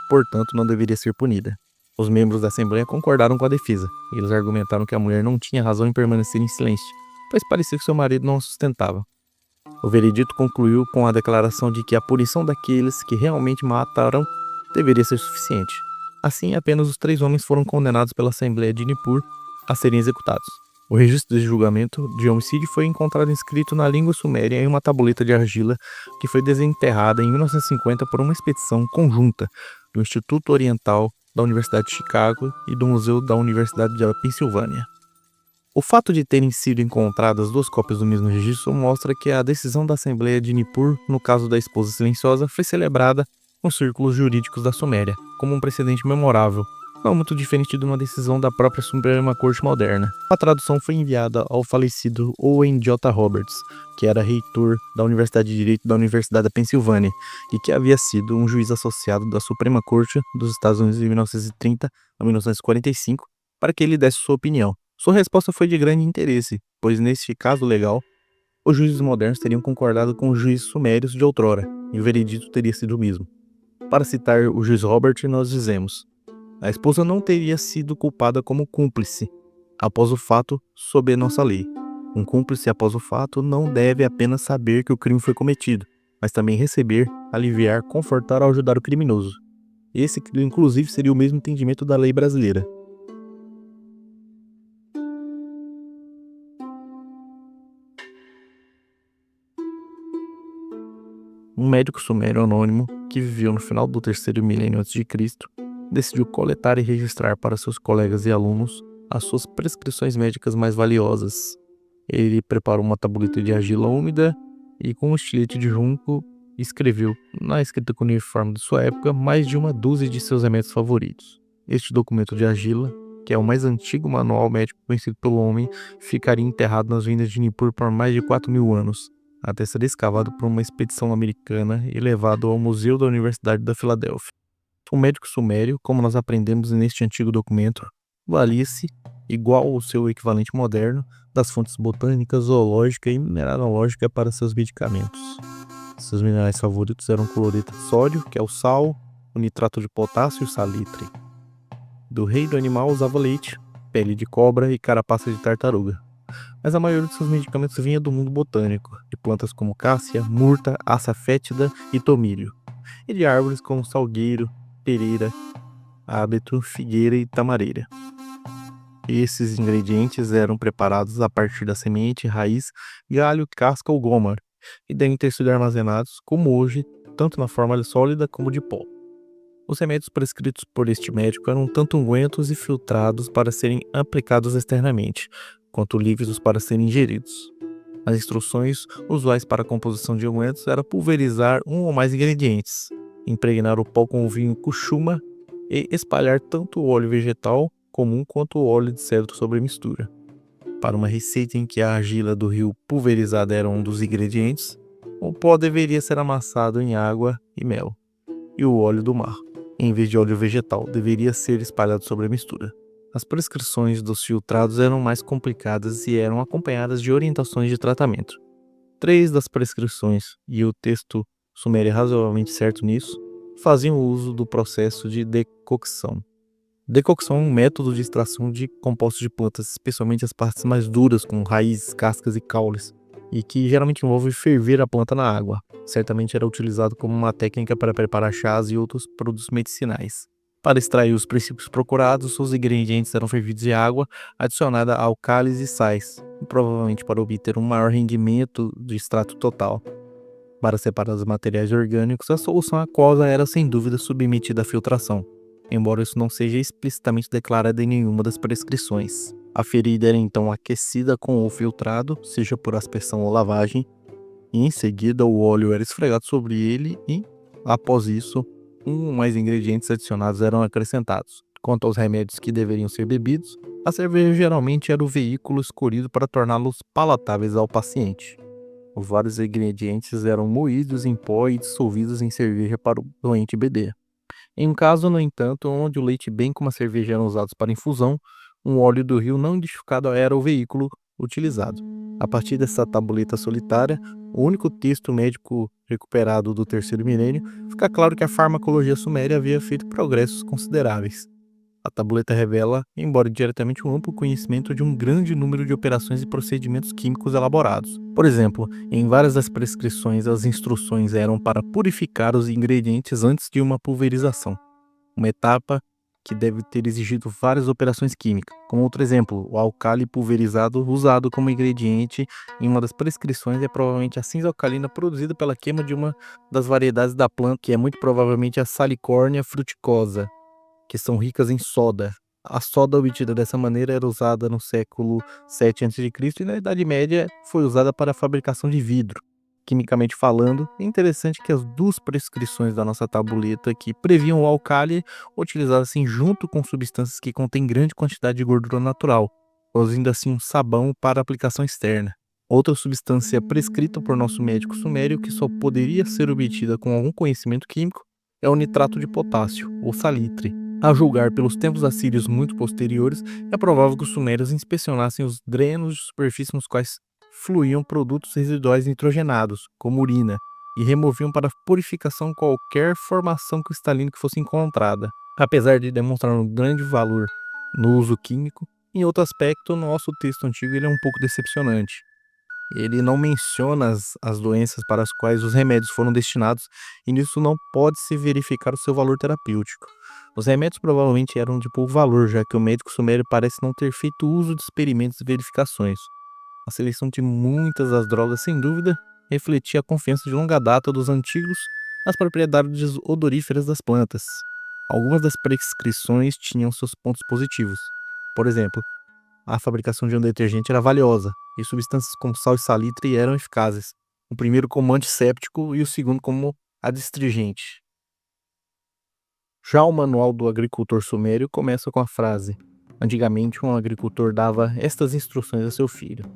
portanto, não deveria ser punida. Os membros da Assembleia concordaram com a defesa. Eles argumentaram que a mulher não tinha razão em permanecer em silêncio, pois parecia que seu marido não a sustentava. O veredito concluiu com a declaração de que a punição daqueles que realmente mataram deveria ser suficiente. Assim, apenas os 3 homens foram condenados pela Assembleia de Nippur a serem executados. O registro de julgamento de homicídio foi encontrado inscrito na língua suméria em uma tabuleta de argila que foi desenterrada em 1950 por uma expedição conjunta do Instituto Oriental da Universidade de Chicago e do Museu da Universidade da Pensilvânia. O fato de terem sido encontradas 2 cópias do mesmo registro mostra que a decisão da Assembleia de Nippur, no caso da esposa silenciosa, foi celebrada nos círculos jurídicos da Suméria, como um precedente memorável, não muito diferente de uma decisão da própria Suprema Corte moderna. A tradução foi enviada ao falecido Owen J. Roberts, que era reitor da Universidade de Direito da Universidade da Pensilvânia e que havia sido um juiz associado da Suprema Corte dos Estados Unidos de 1930 a 1945, para que ele desse sua opinião. Sua resposta foi de grande interesse, pois neste caso legal, os juízes modernos teriam concordado com os juízes sumérios de outrora, e o veredito teria sido o mesmo. Para citar o juiz Robert, nós dizemos: a esposa não teria sido culpada como cúmplice após o fato sob a nossa lei. Um cúmplice após o fato não deve apenas saber que o crime foi cometido, mas também receber, aliviar, confortar ou ajudar o criminoso. Esse, inclusive, seria o mesmo entendimento da lei brasileira. Um médico sumério anônimo, que viveu no final do 3º milênio a.C., decidiu coletar e registrar para seus colegas e alunos as suas prescrições médicas mais valiosas. Ele preparou uma tabuleta de argila úmida e, com um estilete de junco, escreveu, na escrita cuneiforme de sua época, mais de uma dúzia de seus remédios favoritos. Este documento de argila, que é o mais antigo manual médico conhecido pelo homem, ficaria enterrado nas vindas de Nippur por mais de 4.000 anos, até ser escavado por uma expedição americana e levado ao Museu da Universidade da Filadélfia. O médico sumério, como nós aprendemos neste antigo documento, valia-se, igual ao seu equivalente moderno, das fontes botânicas, zoológica e mineralógica para seus medicamentos. Seus minerais favoritos eram o cloreto de sódio, que é o sal, o nitrato de potássio e o salitre. Do rei do animal usava leite, pele de cobra e carapaça de tartaruga. Mas a maioria de seus medicamentos vinha do mundo botânico, de plantas como cássia, murta, aça fétida e tomilho, e de árvores como salgueiro, pereira, ábeto, figueira e tamareira. Esses ingredientes eram preparados a partir da semente, raiz, galho, casca ou goma, e devem ter sido armazenados, como hoje, tanto na forma sólida como de pó. Os remédios prescritos por este médico eram tanto ungüentos e filtrados para serem aplicados externamente, quanto líquidos para serem ingeridos. As instruções usuais para a composição de ungüentos era pulverizar um ou mais ingredientes, impregnar o pó com o vinho cuchuma e espalhar tanto o óleo vegetal comum quanto o óleo de cedro sobre a mistura. Para uma receita em que a argila do rio pulverizada era um dos ingredientes, o pó deveria ser amassado em água e mel, e o óleo do mar, em vez de óleo vegetal, deveria ser espalhado sobre a mistura. As prescrições dos filtrados eram mais complicadas e eram acompanhadas de orientações de tratamento. 3 das prescrições, e o texto sumério é razoavelmente certo nisso, faziam uso do processo de decocção. Decocção é um método de extração de compostos de plantas, especialmente as partes mais duras, como raízes, cascas e caules, e que geralmente envolve ferver a planta na água. Certamente era utilizado como uma técnica para preparar chás e outros produtos medicinais. Para extrair os princípios procurados, os ingredientes eram fervidos em água adicionada a álcalis e sais, provavelmente para obter um maior rendimento do extrato total. Para separar os materiais orgânicos, a solução aquosa era sem dúvida submetida à filtração, embora isso não seja explicitamente declarado em nenhuma das prescrições. A ferida era então aquecida com o filtrado, seja por aspersão ou lavagem, e em seguida o óleo era esfregado sobre ele e, após isso, um ou mais ingredientes adicionados eram acrescentados. Quanto aos remédios que deveriam ser bebidos, a cerveja geralmente era o veículo escolhido para torná-los palatáveis ao paciente. Os vários ingredientes eram moídos em pó e dissolvidos em cerveja para o doente beber. Em um caso, no entanto, onde o leite bem como a cerveja eram usados para infusão, um óleo do rio não identificado era o veículo utilizado. A partir dessa tabuleta solitária, o único texto médico recuperado do terceiro milênio, fica claro que a farmacologia suméria havia feito progressos consideráveis. A tabuleta revela, embora diretamente, um amplo conhecimento de um grande número de operações e procedimentos químicos elaborados. Por exemplo, em várias das prescrições, as instruções eram para purificar os ingredientes antes de uma pulverização, uma etapa que deve ter exigido várias operações químicas. Como outro exemplo, o álcali pulverizado usado como ingrediente em uma das prescrições é provavelmente a cinza alcalina produzida pela queima de uma das variedades da planta, que é muito provavelmente a Salicornia fruticosa, que são ricas em soda. A soda obtida dessa maneira era usada no século VII a.C. e na Idade Média foi usada para a fabricação de vidro. Quimicamente falando, é interessante que as duas prescrições da nossa tabuleta que previam o álcali utilizassem junto com substâncias que contêm grande quantidade de gordura natural, produzindo assim um sabão para aplicação externa. Outra substância prescrita por nosso médico sumério que só poderia ser obtida com algum conhecimento químico é o nitrato de potássio, ou salitre. A julgar pelos tempos assírios muito posteriores, é provável que os sumérios inspecionassem os drenos de superfície nos quais fluíam produtos residuais nitrogenados, como urina, e removiam para purificação qualquer formação cristalina que fosse encontrada. Apesar de demonstrar um grande valor no uso químico, em outro aspecto, o nosso texto antigo ele é um pouco decepcionante. Ele não menciona as doenças para as quais os remédios foram destinados, e nisso não pode-se verificar o seu valor terapêutico. Os remédios provavelmente eram de pouco valor, já que o médico sumério parece não ter feito uso de experimentos e verificações. A seleção de muitas das drogas, sem dúvida, refletia a confiança de longa data dos antigos nas propriedades odoríferas das plantas. Algumas das prescrições tinham seus pontos positivos. Por exemplo, a fabricação de um detergente era valiosa, e substâncias como sal e salitre eram eficazes. O primeiro como antisséptico e o segundo como adstringente. Já o manual do agricultor sumério começa com a frase: antigamente um agricultor dava estas instruções a seu filho.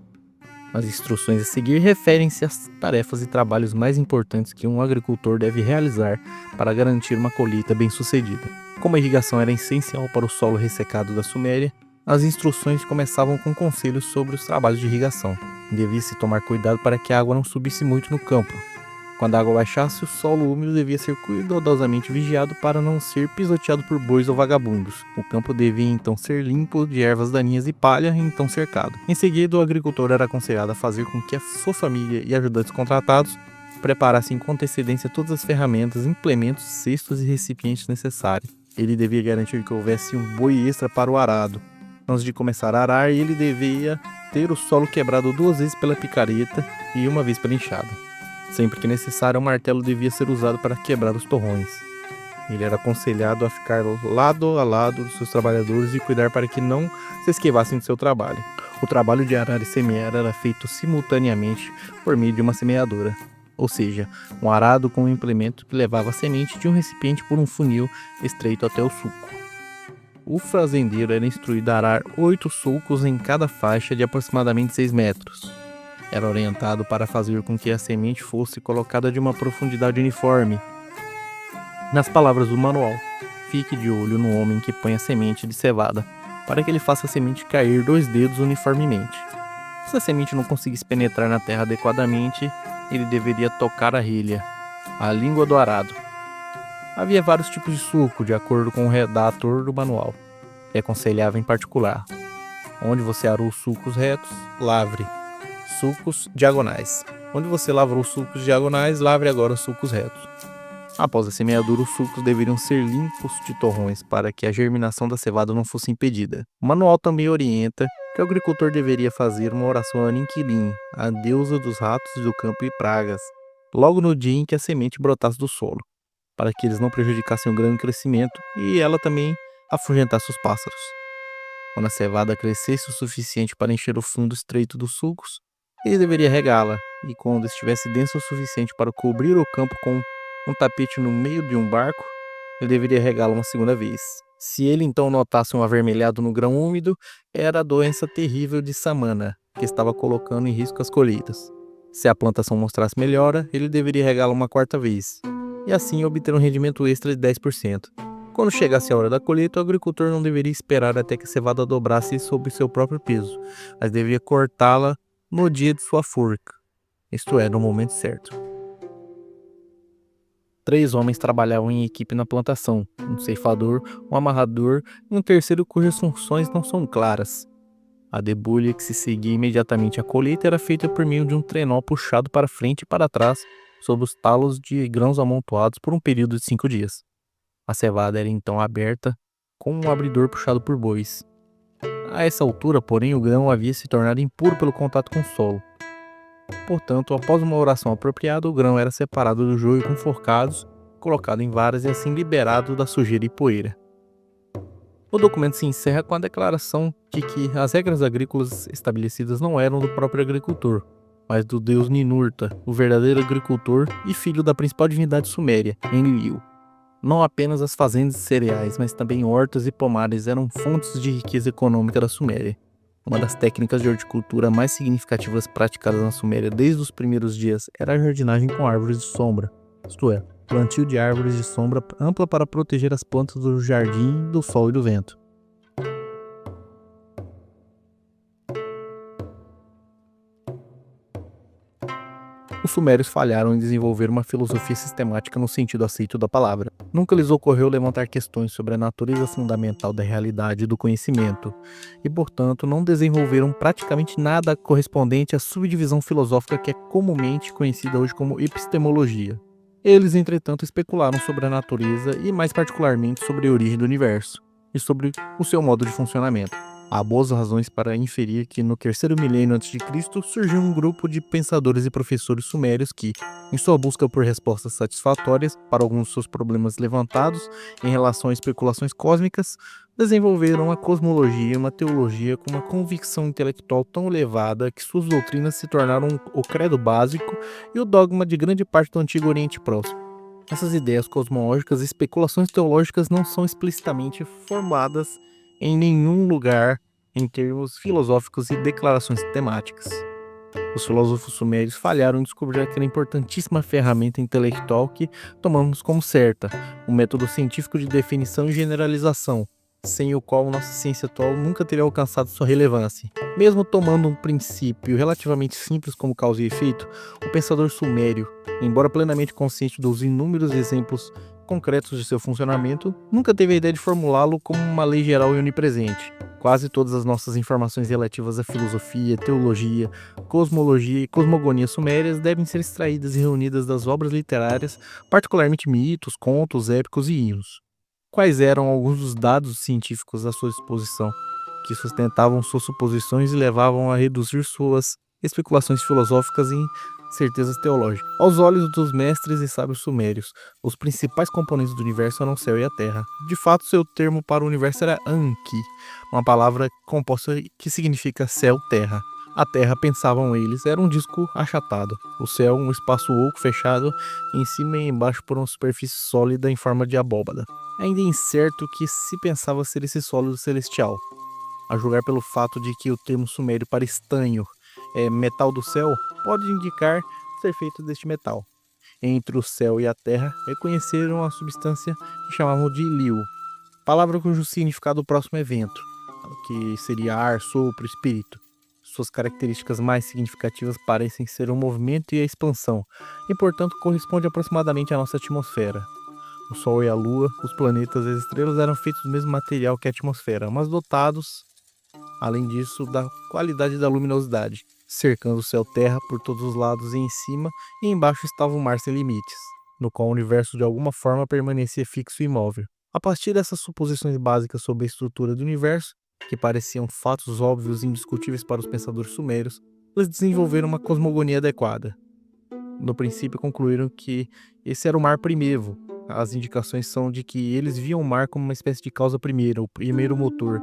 As instruções a seguir referem-se às tarefas e trabalhos mais importantes que um agricultor deve realizar para garantir uma colheita bem-sucedida. Como a irrigação era essencial para o solo ressecado da Suméria, as instruções começavam com conselhos sobre os trabalhos de irrigação. Devia-se tomar cuidado para que a água não subisse muito no campo. Quando a água baixasse, o solo úmido devia ser cuidadosamente vigiado para não ser pisoteado por bois ou vagabundos. O campo devia então ser limpo de ervas daninhas e palha, e então cercado. Em seguida, o agricultor era aconselhado a fazer com que a sua família e ajudantes contratados preparassem com antecedência todas as ferramentas, implementos, cestos e recipientes necessários. Ele devia garantir que houvesse um boi extra para o arado. Antes de começar a arar, ele devia ter o solo quebrado 2 vezes pela picareta e 1 vez pela enxada. Sempre que necessário, um martelo devia ser usado para quebrar os torrões. Ele era aconselhado a ficar lado a lado dos seus trabalhadores e cuidar para que não se esquivassem do seu trabalho. O trabalho de arar e semear era feito simultaneamente por meio de uma semeadora, ou seja, um arado com um implemento que levava a semente de um recipiente por um funil estreito até o sulco. O fazendeiro era instruído a arar 8 sulcos em cada faixa de aproximadamente 6 metros. Era orientado para fazer com que a semente fosse colocada de uma profundidade uniforme. Nas palavras do manual, fique de olho no homem que põe a semente de cevada, para que ele faça a semente cair 2 dedos uniformemente. Se a semente não conseguisse penetrar na terra adequadamente, ele deveria tocar a relha, a língua do arado. Havia vários tipos de sulco, de acordo com o redator do manual. É aconselhável em particular: onde você arou sulcos retos, lavre. Sulcos diagonais. Onde você lavrou os sulcos diagonais, lavre agora os sulcos retos. Após a semeadura, os sulcos deveriam ser limpos de torrões para que a germinação da cevada não fosse impedida. O manual também orienta que o agricultor deveria fazer uma oração a Ninquilim, a deusa dos ratos do campo e pragas, logo no dia em que a semente brotasse do solo, para que eles não prejudicassem o grão em crescimento e ela também afugentasse os pássaros. Quando a cevada crescesse o suficiente para encher o fundo estreito dos sulcos, ele deveria regá-la, e quando estivesse densa o suficiente para cobrir o campo com um tapete no meio de um barco, ele deveria regá-la uma segunda vez. Se ele então notasse um avermelhado no grão úmido, era a doença terrível de Samana, que estava colocando em risco as colheitas. Se a plantação mostrasse melhora, ele deveria regá-la uma quarta vez, e assim obter um rendimento extra de 10%. Quando chegasse a hora da colheita, o agricultor não deveria esperar até que a cevada dobrasse sob seu próprio peso, mas deveria cortá-la no dia de sua forca, isto é, no momento certo. 3 homens trabalhavam em equipe na plantação, um ceifador, um amarrador e um terceiro cujas funções não são claras. A debulha que se seguia imediatamente à colheita era feita por meio de um trenó puxado para frente e para trás sob os talos de grãos amontoados por um período de 5 dias. A cevada era então aberta com um abridor puxado por bois. A essa altura, porém, o grão havia se tornado impuro pelo contato com o solo. Portanto, após uma oração apropriada, o grão era separado do joio com forcados, colocado em varas e assim liberado da sujeira e poeira. O documento se encerra com a declaração de que as regras agrícolas estabelecidas não eram do próprio agricultor, mas do deus Ninurta, o verdadeiro agricultor e filho da principal divindade suméria, Enlil. Não apenas as fazendas de cereais, mas também hortas e pomares eram fontes de riqueza econômica da Suméria. Uma das técnicas de horticultura mais significativas praticadas na Suméria desde os primeiros dias era a jardinagem com árvores de sombra, isto é, plantio de árvores de sombra ampla para proteger as plantas do jardim do sol e do vento. Os sumérios falharam em desenvolver uma filosofia sistemática no sentido aceito da palavra. Nunca lhes ocorreu levantar questões sobre a natureza fundamental da realidade e do conhecimento, e, portanto, não desenvolveram praticamente nada correspondente à subdivisão filosófica que é comumente conhecida hoje como epistemologia. Eles, entretanto, especularam sobre a natureza e, mais particularmente, sobre a origem do universo e sobre o seu modo de funcionamento. Há boas razões para inferir que no terceiro milênio a.C. surgiu um grupo de pensadores e professores sumérios que, em sua busca por respostas satisfatórias para alguns dos seus problemas levantados em relação a especulações cósmicas, desenvolveram uma cosmologia e uma teologia com uma convicção intelectual tão elevada que suas doutrinas se tornaram o credo básico e o dogma de grande parte do Antigo Oriente Próximo. Essas ideias cosmológicas e especulações teológicas não são explicitamente formadas em nenhum lugar em termos filosóficos e declarações temáticas. Os filósofos sumérios falharam em descobrir aquela importantíssima ferramenta intelectual que tomamos como certa, o método científico de definição e generalização, sem o qual nossa ciência atual nunca teria alcançado sua relevância. Mesmo tomando um princípio relativamente simples como causa e efeito, o pensador sumério, embora plenamente consciente dos inúmeros exemplos concretos de seu funcionamento, nunca teve a ideia de formulá-lo como uma lei geral e onipresente. Quase todas as nossas informações relativas à filosofia, teologia, cosmologia e cosmogonia sumérias devem ser extraídas e reunidas das obras literárias, particularmente mitos, contos, épicos e hinos. Quais eram alguns dos dados científicos à sua disposição, que sustentavam suas suposições e levavam a reduzir suas especulações filosóficas em certezas teológicas? Aos olhos dos mestres e sábios sumérios, os principais componentes do universo eram o céu e a terra. De fato, seu termo para o universo era Anki, uma palavra composta que significa céu-terra. A terra, pensavam eles, era um disco achatado. O céu, um espaço oco fechado, em cima e embaixo por uma superfície sólida em forma de abóbada. Ainda é incerto o que se pensava ser esse sólido celestial, a julgar pelo fato de que o termo sumério para estanho, metal do céu, pode indicar ser feito deste metal. Entre o céu e a terra, reconheceram a substância que chamavam de liu, palavra cujo significado próximo é vento, que seria ar, sopro, espírito. Suas características mais significativas parecem ser o movimento e a expansão, e portanto corresponde aproximadamente à nossa atmosfera. O Sol e a Lua, os planetas e as estrelas eram feitos do mesmo material que a atmosfera, mas dotados, além disso, da qualidade da luminosidade. cercando o céu-terra por todos os lados e em cima, e embaixo estava o mar sem limites, no qual o universo de alguma forma permanecia fixo e imóvel. A partir dessas suposições básicas sobre a estrutura do universo, que pareciam fatos óbvios e indiscutíveis para os pensadores sumérios, eles desenvolveram uma cosmogonia adequada. No princípio, concluíram que esse era o mar primevo. As indicações são de que eles viam o mar como uma espécie de causa primeira, o primeiro motor,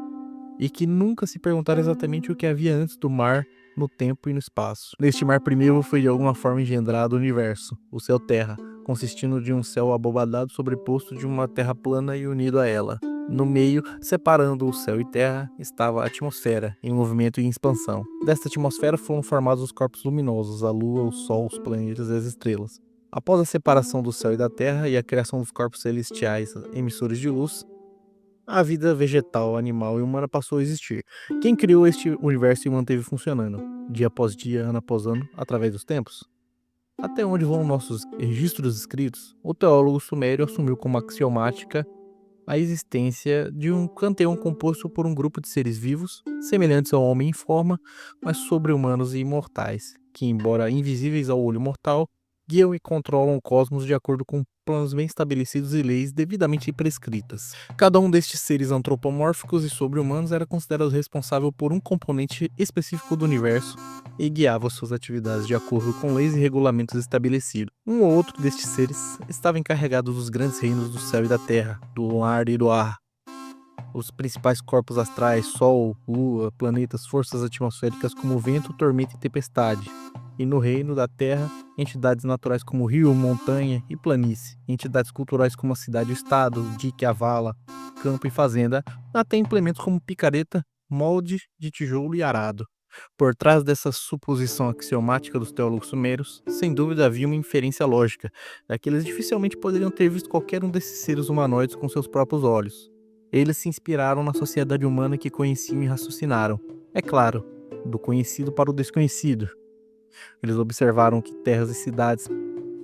e que nunca se perguntaram exatamente o que havia antes do mar no tempo e no espaço. Neste mar primeiro foi de alguma forma engendrado o universo, o céu-terra, consistindo de um céu abobadado sobreposto de uma terra plana e unido a ela. No meio, separando o céu e terra, estava a atmosfera, em movimento e em expansão. Desta atmosfera foram formados os corpos luminosos, a lua, o sol, os planetas e as estrelas. Após a separação do céu e da terra e a criação dos corpos celestiais emissores de luz, a vida vegetal, animal e humana passou a existir. Quem criou este universo e manteve funcionando, dia após dia, ano após ano, através dos tempos? Até onde vão nossos registros escritos, o teólogo sumério assumiu como axiomática a existência de um panteão composto por um grupo de seres vivos, semelhantes ao homem em forma, mas sobre-humanos e imortais, que, embora invisíveis ao olho mortal, guiam e controlam o cosmos de acordo com planos bem estabelecidos e leis devidamente prescritas. Cada um destes seres antropomórficos e sobre-humanos era considerado responsável por um componente específico do universo e guiava suas atividades de acordo com leis e regulamentos estabelecidos. Um ou outro destes seres estava encarregado dos grandes reinos do céu e da terra, do ar e do ar. Os principais corpos astrais, Sol, Lua, planetas, forças atmosféricas como vento, tormenta e tempestade. E no reino da terra, entidades naturais como rio, montanha e planície. Entidades culturais como a cidade e o estado, dique, a vala, campo e fazenda. Até implementos como picareta, molde de tijolo e arado. Por trás dessa suposição axiomática dos teólogos sumérios, sem dúvida havia uma inferência lógica, da que eles dificilmente poderiam ter visto qualquer um desses seres humanoides com seus próprios olhos. Eles se inspiraram na sociedade humana que conheciam e raciocinaram. É claro, do conhecido para o desconhecido. Eles observaram que terras e cidades,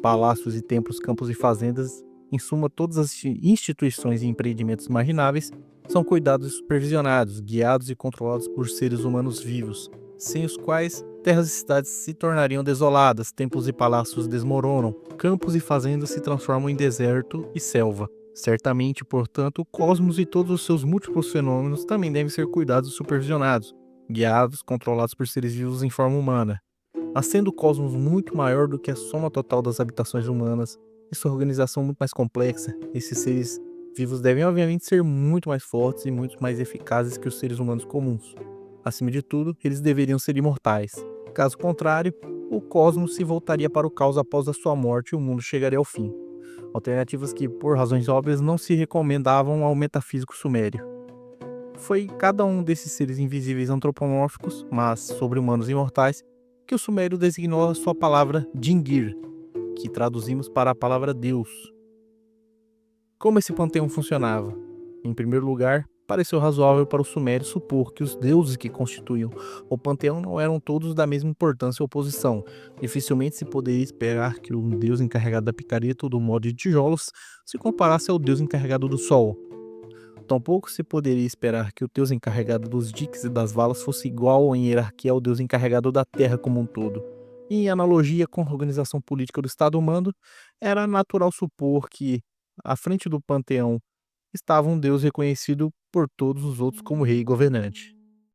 palácios e templos, campos e fazendas, em suma todas as instituições e empreendimentos imagináveis, são cuidados e supervisionados, guiados e controlados por seres humanos vivos, sem os quais terras e cidades se tornariam desoladas, templos e palácios desmoronam, campos e fazendas se transformam em deserto e selva. Certamente, portanto, o cosmos e todos os seus múltiplos fenômenos também devem ser cuidados e supervisionados, guiados, controlados por seres vivos em forma humana. Mas sendo o cosmos muito maior do que a soma total das habitações humanas e sua organização muito mais complexa, esses seres vivos devem obviamente ser muito mais fortes e muito mais eficazes que os seres humanos comuns. Acima de tudo, eles deveriam ser imortais. Caso contrário, o cosmos se voltaria para o caos após a sua morte e o mundo chegaria ao fim. Alternativas que, por razões óbvias, não se recomendavam ao metafísico sumério. Foi cada um desses seres invisíveis antropomórficos, mas sobre-humanos e imortais, que o sumério designou a sua palavra Dingir, que traduzimos para a palavra Deus. Como esse panteão funcionava? Em primeiro lugar, pareceu razoável para os sumérios supor que os deuses que constituíam o panteão não eram todos da mesma importância ou posição. Dificilmente se poderia esperar que um deus encarregado da picareta ou do molde de tijolos se comparasse ao deus encarregado do sol. Tampouco se poderia esperar que o deus encarregado dos diques e das valas fosse igual em hierarquia ao deus encarregado da terra como um todo. E em analogia com a organização política do Estado humano, era natural supor que, à frente do panteão, estava um deus reconhecido por todos os outros como rei e governante.